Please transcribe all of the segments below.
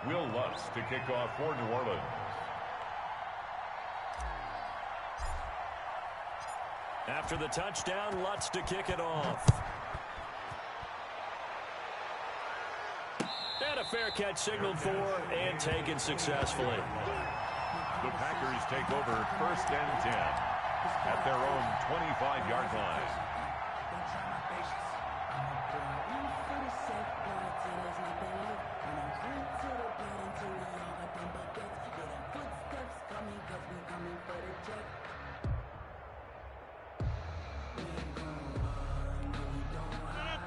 Will Lutz to kick off for New Orleans. After the touchdown, Lutz to kick it off. And a fair catch signaled for and taken successfully. The Packers take over 1st and 10 at their own 25-yard line.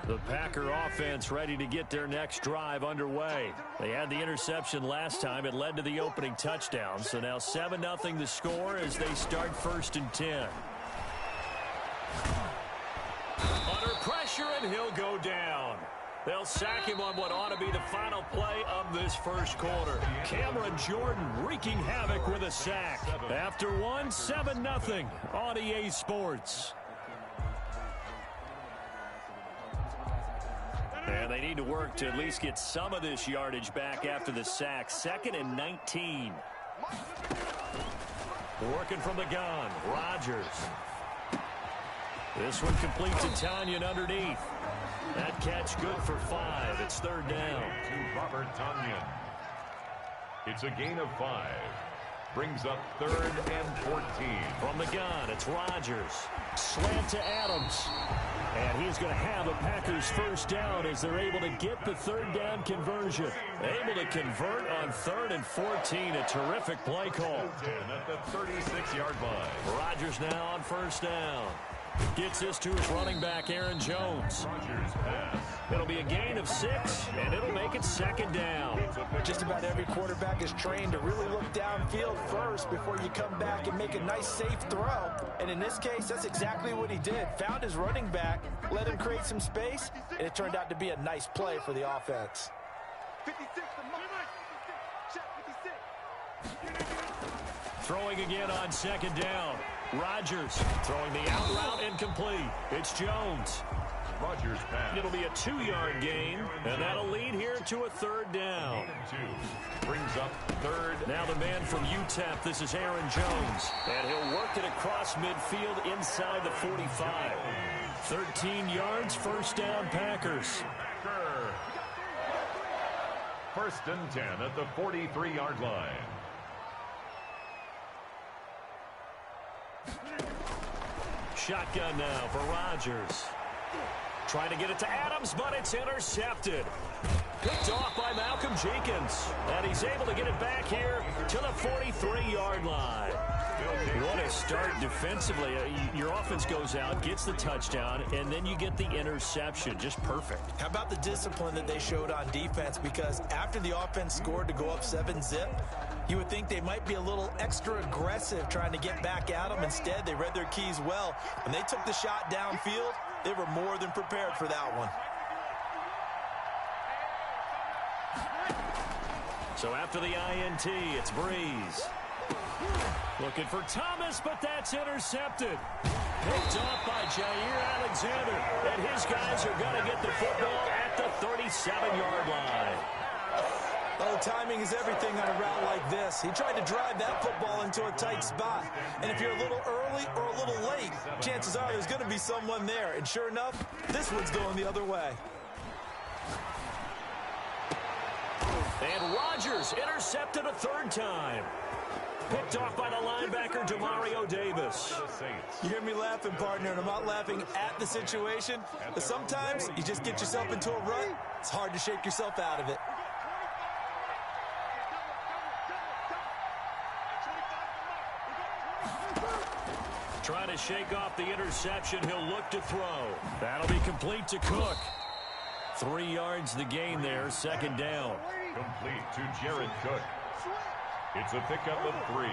The Packer offense ready to get their next drive underway. They had the interception last time. It led to the opening touchdown. So now 7-0 the score as they start 1st and 10. Under pressure, and he'll go down. They'll sack him on what ought to be the final play of this first quarter. Cameron Jordan wreaking havoc with a sack. After one, 7-0 on EA Sports. And they need to work to at least get some of this yardage back after the sack. 2nd and 19. Working from the gun, Rodgers. This one complete to Tanyan underneath. That catch good for 5. It's 3rd down. To Robert Tanyan. It's a gain of 5. Brings up 3rd and 14. From the gun, it's Rodgers. Slant to Adams. And he's going to have a Packers 1st down as they're able to get the 3rd down conversion. Able to convert on 3rd and 14. A terrific play call. At the 36-yard line. Rodgers now on 1st down. Gets this to his running back, Aaron Jones. Rodgers pass. It'll be a gain of 6, and it'll make it 2nd down. Just about every quarterback is trained to really look downfield first before you come back and make a nice, safe throw. And in this case, that's exactly what he did. Found his running back, let him create some space, and it turned out to be a nice play for the offense. 56. Throwing again on 2nd down. Rodgers throwing the out route incomplete. It's Jones. Rodgers pass. It'll be a 2-yard gain, and that'll lead here to a 3rd down. 2. Brings up 3rd. Now the man from UTEP, this is Aaron Jones. And he'll work it across midfield inside the 45. 13 yards, 1st down Packers. Packer. 1st and 10 at the 43-yard line. Shotgun now for Rodgers. Trying to get it to Adams, but it's intercepted. Picked off by Malcolm Jenkins. And he's able to get it back here to the 43-yard line. What a start defensively. Your offense goes out, gets the touchdown, and then you get the interception. Just perfect. How about the discipline that they showed on defense? Because after the offense scored to go up 7-zip, you would think they might be a little extra aggressive trying to get back at them. Instead, they read their keys well. When they took the shot downfield, they were more than prepared for that one. So after the INT, it's Breeze. Looking for Thomas, but that's intercepted. Picked off by Jair Alexander. And his guys are going to get the football at the 37-yard line. Oh, timing is everything on a route like this. He tried to drive that football into a tight spot. And if you're a little early or a little late, chances are there's going to be someone there. And sure enough, this one's going the other way. And Rodgers intercepted a 3rd time. Picked off by the linebacker, Demario Davis. You hear me laughing, partner, and I'm not laughing at the situation. But sometimes you just get yourself into a rut. It's hard to shake yourself out of it. Trying to shake off the interception. He'll look to throw. That'll be complete to Cook. 3 yards the gain there, 2nd down. Complete to Jared Cook. It's a pickup of 3.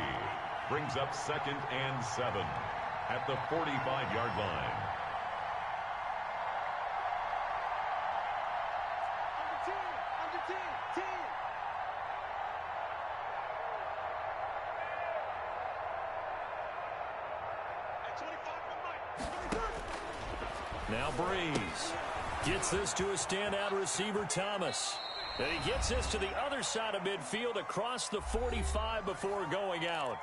Brings up 2nd and 7 at the 45-yard line. Now Breeze gets this to a standout receiver, Thomas. And he gets this to the other side of midfield across the 45 before going out.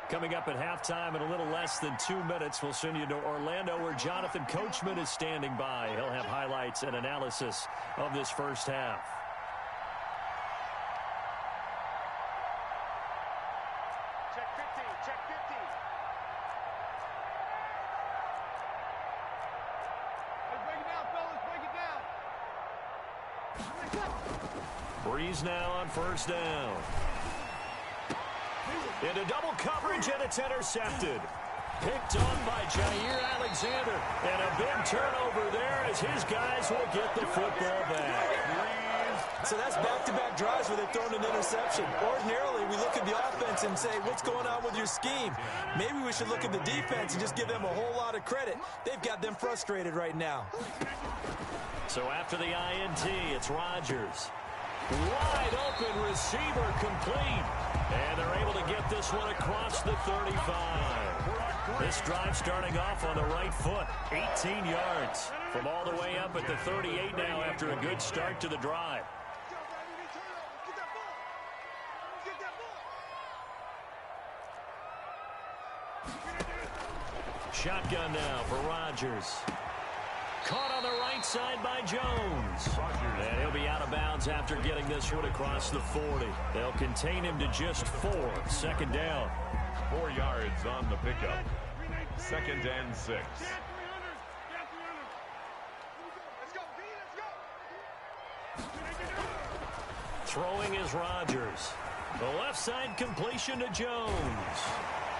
Coming up at halftime in a little less than 2 minutes, we'll send you to Orlando where Jonathan Coachman is standing by. He'll have highlights and analysis of this first half. Check 50, check 50. Let's break it down, fellas, break it down. Breeze now on first down. Into double coverage, and it's intercepted. Picked on by Jair Alexander. And a big turnover there as his guys will get the football back. So that's back-to-back drives where they've thrown an interception. Ordinarily, we look at the offense and say, what's going on with your scheme? Maybe we should look at the defense and just give them a whole lot of credit. They've got them frustrated right now. So after the INT, it's Rodgers. Wide open receiver complete. And they're able to get this one across the 35. This drive starting off on the right foot. 18 yards from all the way up at the 38 now after a good start to the drive. Shotgun now for Rodgers. Caught on the right side by Jones. And he'll be out of bounds after getting this one across the 40. They'll contain him to just 4. Second down. 4 yards on the pickup. 2nd and 6. Throwing is Rodgers. The left side completion to Jones.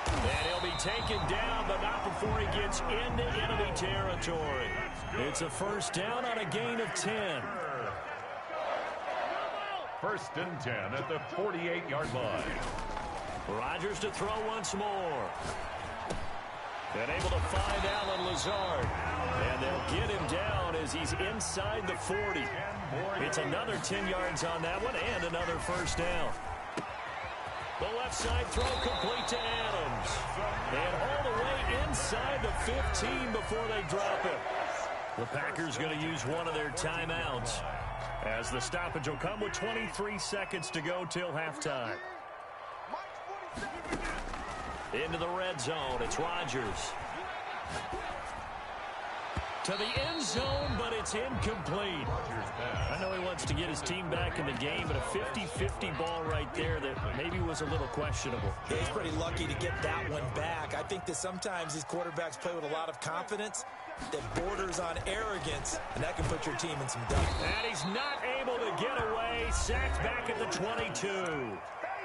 And he'll be taken down, but not before he gets into enemy territory. It's a first down on a gain of 10. 1st and 10 at the 48-yard line. Rodgers to throw once more. And able to find Alan Lazard. And they'll get him down as he's inside the 40. It's another 10 yards on that one and another first down. The left side throw complete to Adams. And all the way inside the 15 before they drop it. The Packers going to use one of their timeouts as the stoppage will come with 23 seconds to go till halftime. Into the red zone, it's Rodgers. To the end zone, but it's incomplete. I know he wants to get his team back in the game, but a 50-50 ball right there that maybe was a little questionable. Yeah, he's pretty lucky to get that one back. I think that sometimes these quarterbacks play with a lot of confidence that borders on arrogance, and that can put your team in some doubt. And he's not able to get away. Sacked back at the 22.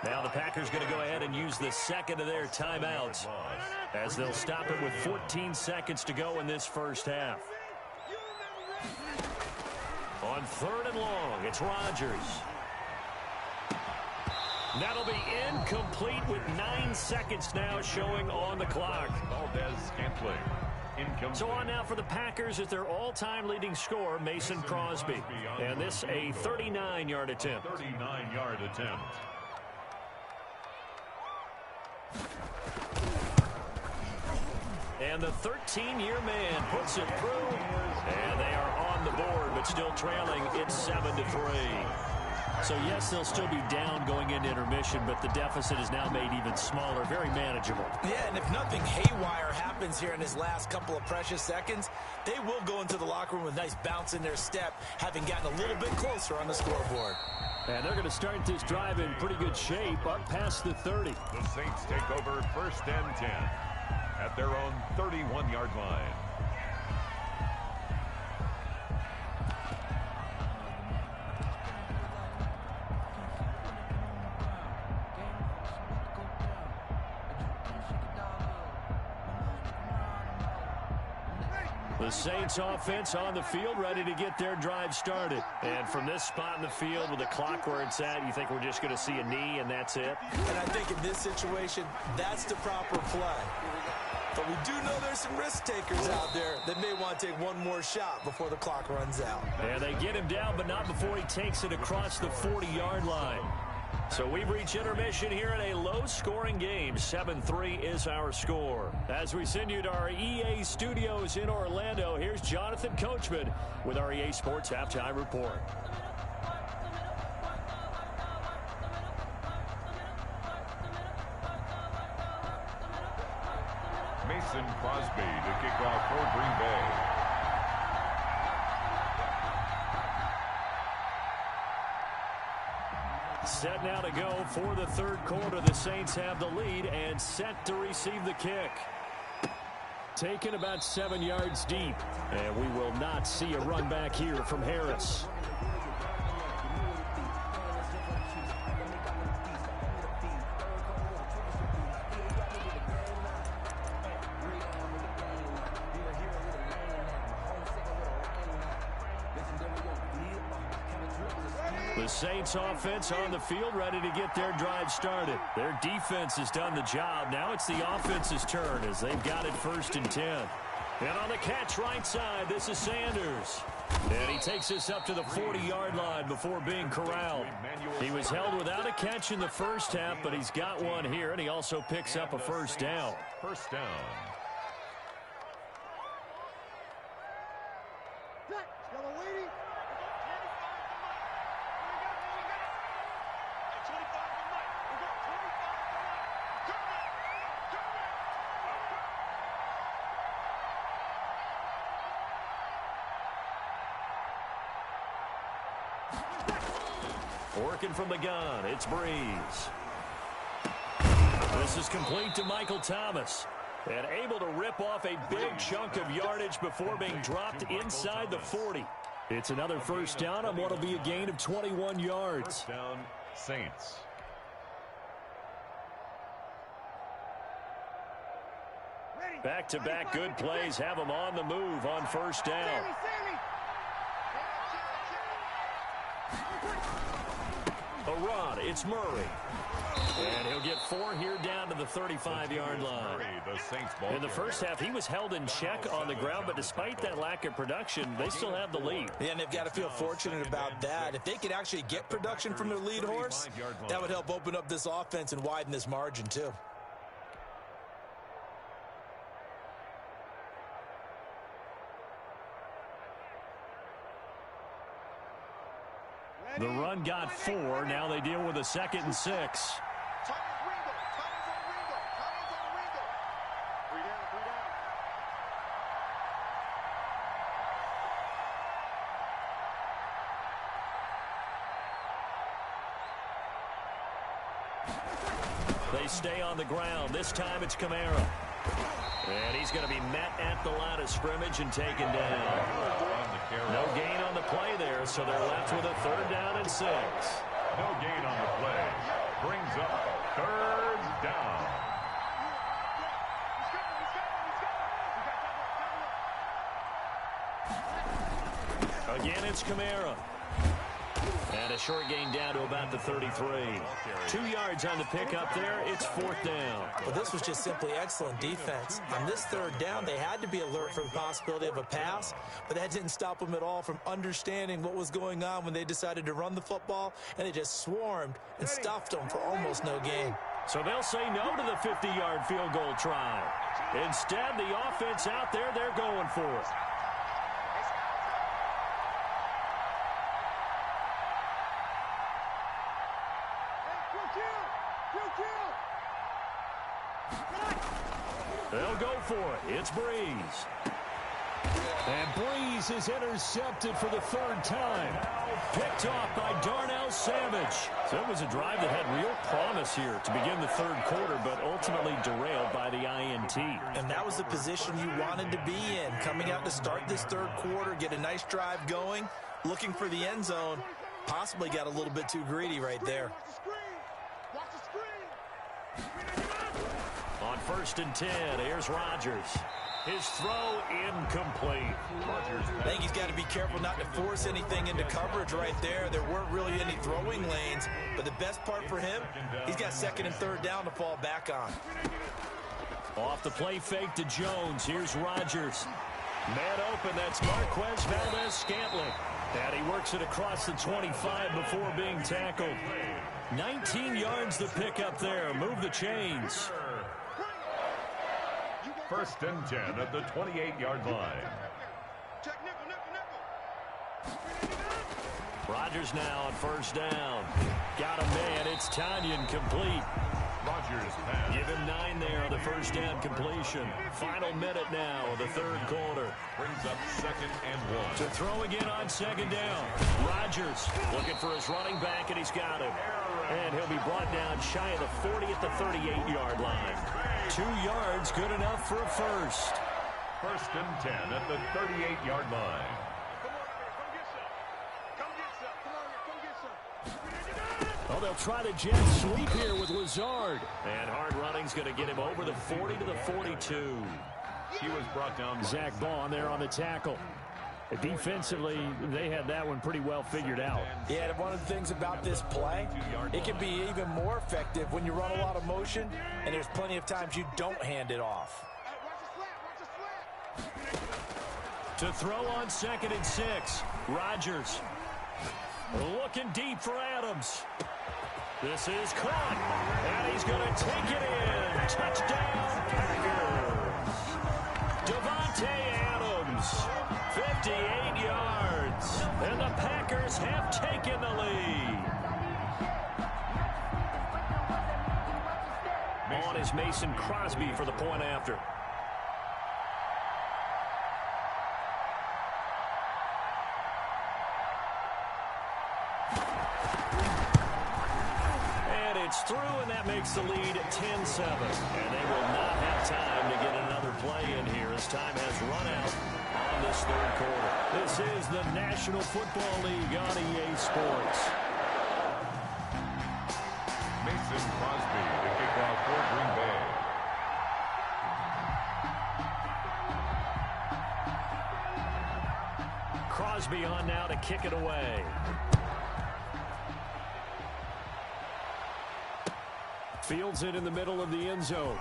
Now the Packers going to go ahead and use the second of their timeouts as they'll stop it with 14 seconds to go in this first half. On 3rd and long, it's Rodgers. That'll be incomplete with 9 seconds now showing on the clock. Valdez-Scantling. So on now for the Packers is their all-time leading scorer, Mason Crosby. And this a 39-yard attempt. 39-yard attempt. And the 13-year man puts it through. And they are on the board, but still trailing. It's 7-3. So, yes, they'll still be down going into intermission, but the deficit is now made even smaller, very manageable. Yeah, and if nothing haywire happens here in his last couple of precious seconds, they will go into the locker room with a nice bounce in their step, having gotten a little bit closer on the scoreboard. And they're going to start this drive in pretty good shape, up past the 30. The Saints take over 1st and 10 at their own 31-yard line. The Saints offense on the field, ready to get their drive started. And from this spot in the field with the clock where it's at, you think we're just going to see a knee and that's it? And I think in this situation, that's the proper play. But we do know there's some risk takers out there that may want to take one more shot before the clock runs out. And they get him down, but not before he takes it across the 40-yard line. So we've reached intermission here in a low-scoring game. 7-3 is our score. As we send you to our EA studios in Orlando, here's Jonathan Coachman with our EA Sports Halftime Report. Mason Crosby to kick off for Green Bay. Set now to go for the third quarter. The Saints have the lead and set to receive the kick. Taken about 7 yards deep. And we will not see a run back here from Harris. The Saints offense on the field, ready to get their drive started. Their defense has done the job. Now it's the offense's turn as they've got it 1st and 10. And on the catch right side, this is Sanders. And he takes us up to the 40-yard line before being corralled. He was held without a catch in the first half, but he's got one here, and he also picks up a first down. First down. Working from the gun, it's Breeze. This is complete to Michael Thomas. And able to rip off a big chunk of yardage before being dropped inside the 40. It's another first down on what will be a gain of 21 yards. First down, Saints. Back-to-back good plays have them on the move on first down. A run, it's Murray. And he'll get 4 here down to the 35-yard line. In the first half, he was held in check on the ground, but despite that lack of production, they still have the lead. Yeah, and they've got to feel fortunate about that. If they could actually get production from their lead horse, that would help open up this offense and widen this margin, too. The run got 4. Now they deal with a 2nd and 6. They stay on the ground. This time it's Kamara. And he's going to be met at the line of scrimmage and taken down. No gain on the play there, so they're left with a 3rd down and 6. No gain on the play. Brings up 3rd down. Again, it's Kamara. And a short gain down to about the 33. 2 yards on the pickup there. It's 4th down. Well, this was just simply excellent defense. On this 3rd down, they had to be alert for the possibility of a pass, but that didn't stop them at all from understanding what was going on when they decided to run the football, and they just swarmed and stuffed them for almost no gain. So they'll say no to the 50-yard field goal try. Instead, the offense out there, they're going for it. They'll go for it. It's Breeze. And Breeze is intercepted for the 3rd time. Picked off by Darnell Savage. So it was a drive that had real promise here to begin the 3rd quarter, but ultimately derailed by the INT. And that was the position you wanted to be in. Coming out to start this 3rd quarter, get a nice drive going, looking for the end zone. Possibly got a little bit too greedy right there. On 1st and 10, here's Rodgers. His throw incomplete. I think he's got to be careful not to force anything into coverage right there. There weren't really any throwing lanes, but the best part for him, he's got 2nd and 3rd down to fall back on. Off the play fake to Jones. Here's Rodgers. Man open, that's Marquez Valdez-Scantling. And he works it across the 25 before being tackled. 19 yards to pick up there. Move the chains. First and 10 at the 28-yard line. Check nickel, nickel, nickel. Rodgers now on first down. Got a man. It's Tanyan complete. Rodgers pass. Give him 9 there on the first down completion. Final minute now of the third quarter. Brings up second and 1. To throw again on second down. Rodgers looking for his running back, and he's got him. And he'll be brought down shy of the 40 at the 38-yard line. 2 yards, good enough for a first. First and 10 at the 38-yard line. Oh, they'll try the jet sweep here with Lazard. And hard running's going to get him over the 40 to the 42. He was brought down. Zach Bond there on the tackle. Defensively, they had that one pretty well figured out. Yeah, and one of the things about this play, it can be even more effective when you run a lot of motion, and there's plenty of times you don't hand it off. To throw on second and 6, Rodgers. Looking deep for Adams. This is caught, and he's going to take it in. Touchdown, Packers. Davante Adams, 58 yards, and the Packers have taken the lead. On is Mason Crosby for the point after. It's through, and that makes the lead 10-7. And they will not have time to get another play in here as time has run out on this third quarter. This is the National Football League on EA Sports. Mason Crosby, the kickoff for Green Bay. Crosby on now to kick it away. Fields it in the middle of the end zone.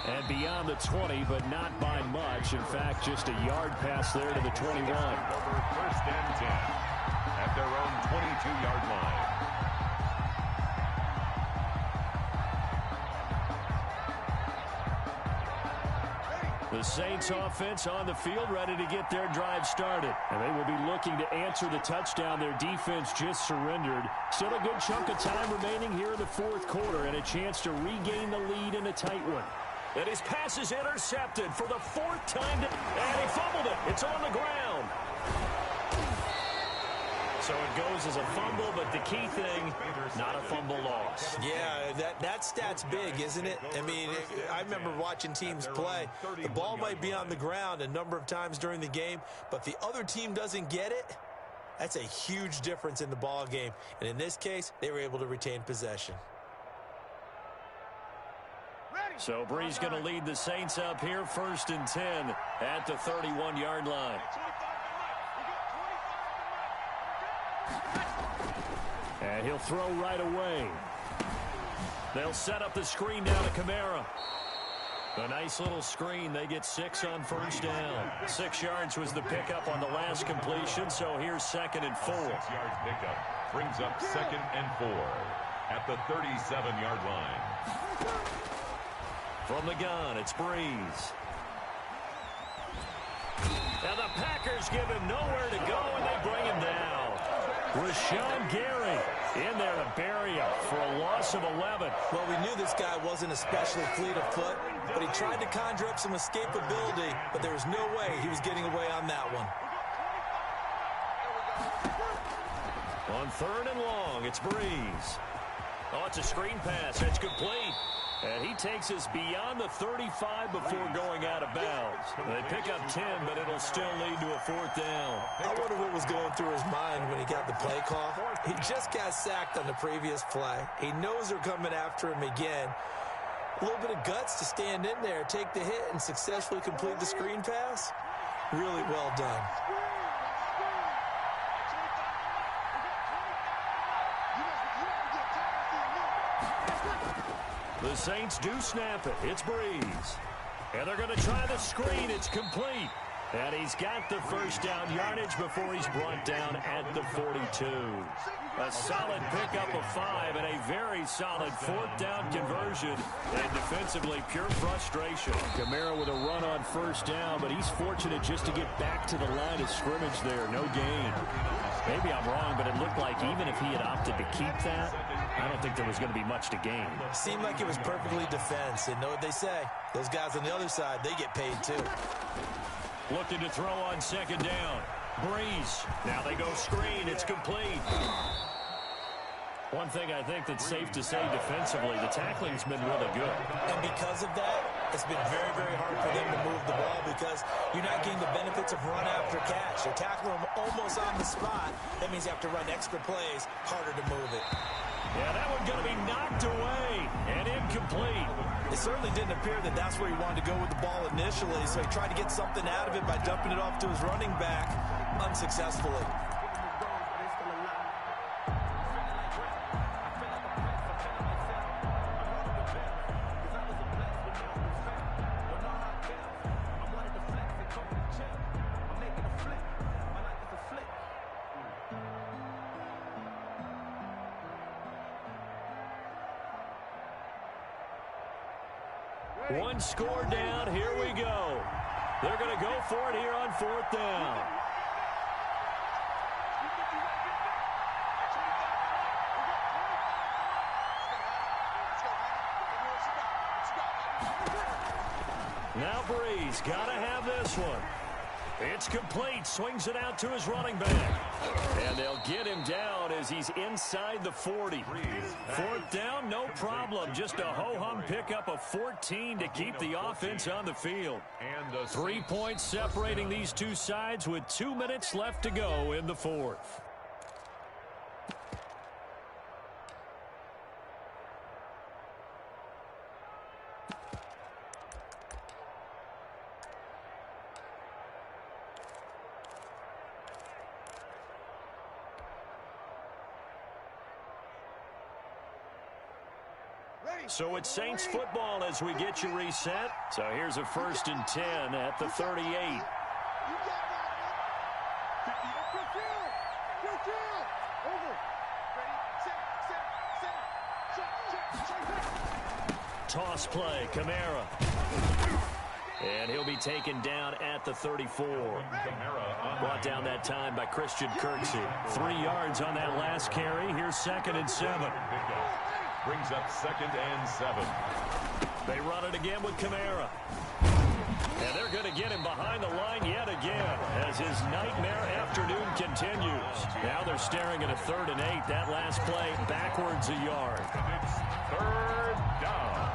And beyond the 20, but not by much. In fact, just a yard pass there to the 21. First and 10 at their own 22-yard line. The Saints offense on the field, ready to get their drive started. And they will be looking to answer the touchdown their defense just surrendered. Still a good chunk of time remaining here in the fourth quarter and a chance to regain the lead in a tight one. And his pass is intercepted for the 4th time. And he fumbled it. It's on the ground. So it goes as a fumble, but the key thing, not a fumble loss. Yeah, that stat's big, isn't it? I mean, I remember watching teams play. The ball might be on the ground a number of times during the game, but the other team doesn't get it. That's a huge difference in the ball game. And in this case, they were able to retain possession. So Bree's going to lead the Saints up here, 1st and 10 at the 31-yard line. And he'll throw right away. They'll set up the screen down to Kamara. A nice little screen. They get 6 on first down. 6 yards was the pickup on the last completion, so here's 2nd and 4. 6-yard pickup brings up 2nd and 4 at the 37-yard line. From the gun, it's Breeze. And the Packers give him nowhere to go, and they bring him down. Rashawn Gary in there to bury him for a loss of 11. Well, we knew this guy wasn't especially fleet of foot, but he tried to conjure up some escapability, but there was no way he was getting away on that one. On 3rd and long, it's Breeze. Oh, it's a screen pass. It's complete. And he takes us beyond the 35 before going out of bounds. They pick up 10, but it'll still lead to a 4th down. I wonder what was going through his mind when he got the play call. He just got sacked on the previous play. He knows they're coming after him again. A little bit of guts to stand in there, take the hit, and successfully complete the screen pass. Really well done. The Saints do snap it. It's Breeze. And they're going to try the screen. It's complete. And he's got the first down yardage before he's brought down at the 42. A solid pickup of 5 and a very solid fourth down conversion. And defensively, pure frustration. Kamara with a run on first down, but he's fortunate just to get back to the line of scrimmage there. No gain. Maybe I'm wrong, but it looked like even if he had opted to keep that, I don't think there was going to be much to gain. Seemed like it was perfectly defense. And know what they say? Those guys on the other side, they get paid too. Looking to throw on second down. Breeze. Now they go screen. It's complete. One thing I think that's safe to say defensively, the tackling's been really good. And because of that, it's been very, very hard for them to move the ball because you're not getting the benefits of run after catch. You're tackling them almost on the spot. That means you have to run extra plays, harder to move it. Yeah, that one's going to be knocked away and incomplete. It certainly didn't appear that that's where he wanted to go with the ball initially, so he tried to get something out of it by dumping it off to his running back unsuccessfully. One score down. Here we go. They're going to go for it here on fourth down. Now Breeze got to have this one. It's complete. Swings it out to his running back. And they'll get him down as he's inside the 40. Fourth down, no problem. Just a ho-hum pickup of 14 to keep the offense on the field. 3 points separating these two sides with 2 minutes left to go in the fourth. So it's Saints football as we get you reset. So here's a 1st and 10 at the 38. Toss play, Kamara. And he'll be taken down at the 34. Brought down that time by Christian Kirksey. 3 yards on that last carry. Here's 2nd and 7. Brings up 2nd and 7. They run it again with Kamara. And they're going to get him behind the line yet again as his nightmare afternoon continues. Now they're staring at a 3rd and 8. That last play backwards a yard. And it's 3rd down.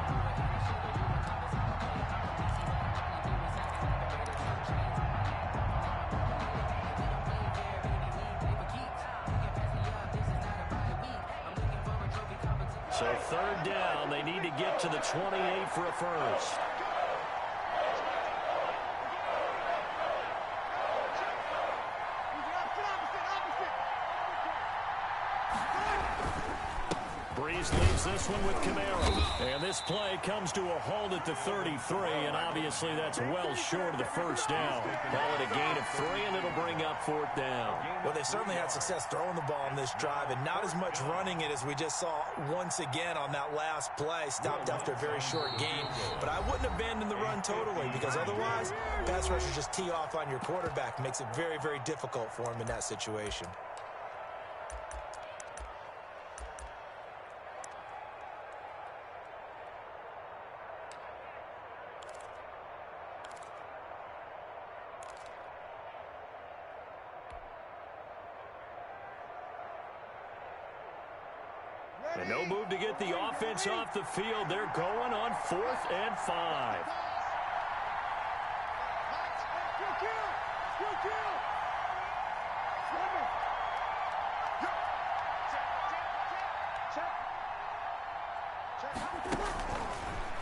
So 3rd down, they need to get to the 28 for a first. Breeze leaves this one with Kamara. And this play comes to a halt at the 33, and obviously that's well short of the first down. Call it a gain of 3, and it'll bring up 4th down. Well, they certainly had success throwing the ball on this drive, and not as much running it as we just saw once again on that last play. Stopped after a very short gain. But I wouldn't abandon the run totally, because otherwise, pass rushers just tee off on your quarterback. Makes it very, very difficult for him in that situation. And no move to get the offense off the field. They're going on 4th and 5.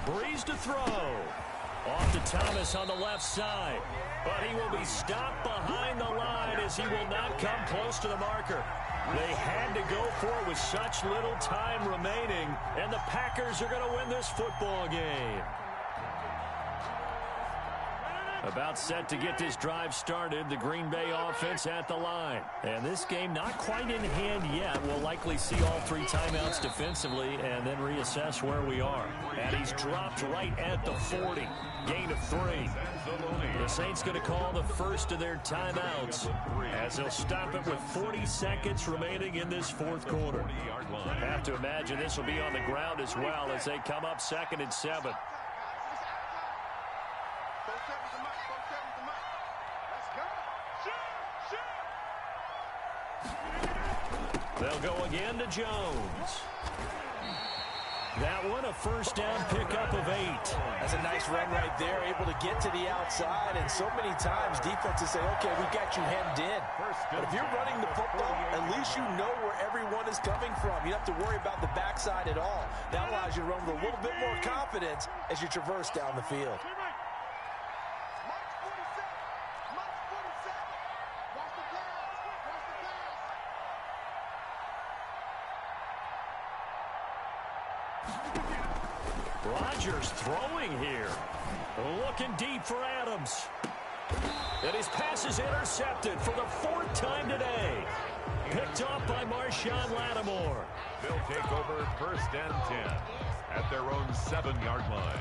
Breeze to throw. Off to Thomas on the left side. But he will be stopped behind the line as he will not come close to the marker. They had to go for it with such little time remaining, and the Packers are going to win this football game. About set to get this drive started, the Green Bay offense at the line. And this game not quite in hand yet. We'll likely see all 3 timeouts defensively and then reassess where we are. And he's dropped right at the 40. Gain of 3. The Saints going to call the first of their timeouts as they'll stop it with 40 seconds remaining in this fourth quarter. I have to imagine this will be on the ground as well as they come up 2nd and 7. They'll go again to Jones. That one a first down pickup of 8. That's a nice run right there, able to get to the outside. And so many times defenses say, okay, we got you hemmed in. But if you're running the football, at least you know where everyone is coming from. You don't have to worry about the backside at all. That allows you to run with a little bit more confidence as you traverse down the field. Rodgers throwing here. Looking deep for Adams. And his pass is intercepted for the 4th time today. Picked off by Marshawn Lattimore. They'll take over 1st and 10 at their own 7-yard line.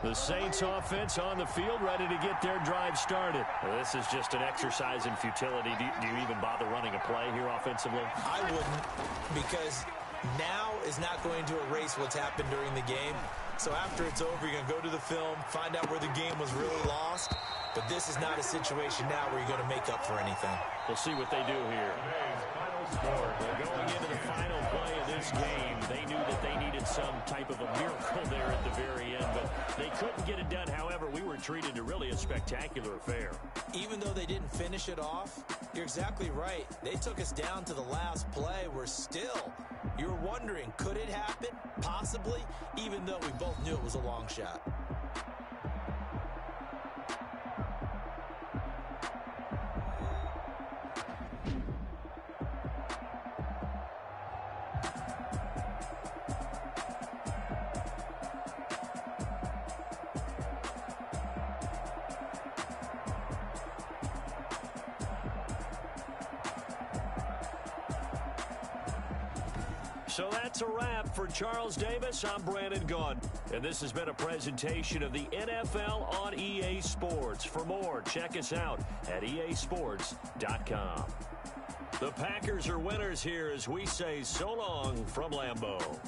The Saints offense on the field, ready to get their drive started. Well, this is just an exercise in futility. Do you even bother running a play here offensively? I wouldn't, because now is not going to erase what's happened during the game. So after it's over, you're going to go to the film, find out where the game was really lost. But this is not a situation now where you're going to make up for anything. We'll see what they do here. Going into the final play of this game, they knew that they needed some type of a miracle there at the very end, but they couldn't get it done. However, we were treated to really a spectacular affair. Even though they didn't finish it off, you're exactly right. They took us down to the last play. You're wondering, could it happen? Possibly, even though we both knew it was a long shot. So that's a wrap for Charles Davis. I'm Brandon Gunn. And this has been a presentation of the NFL on EA Sports. For more, check us out at easports.com. The Packers are winners here as we say so long from Lambeau.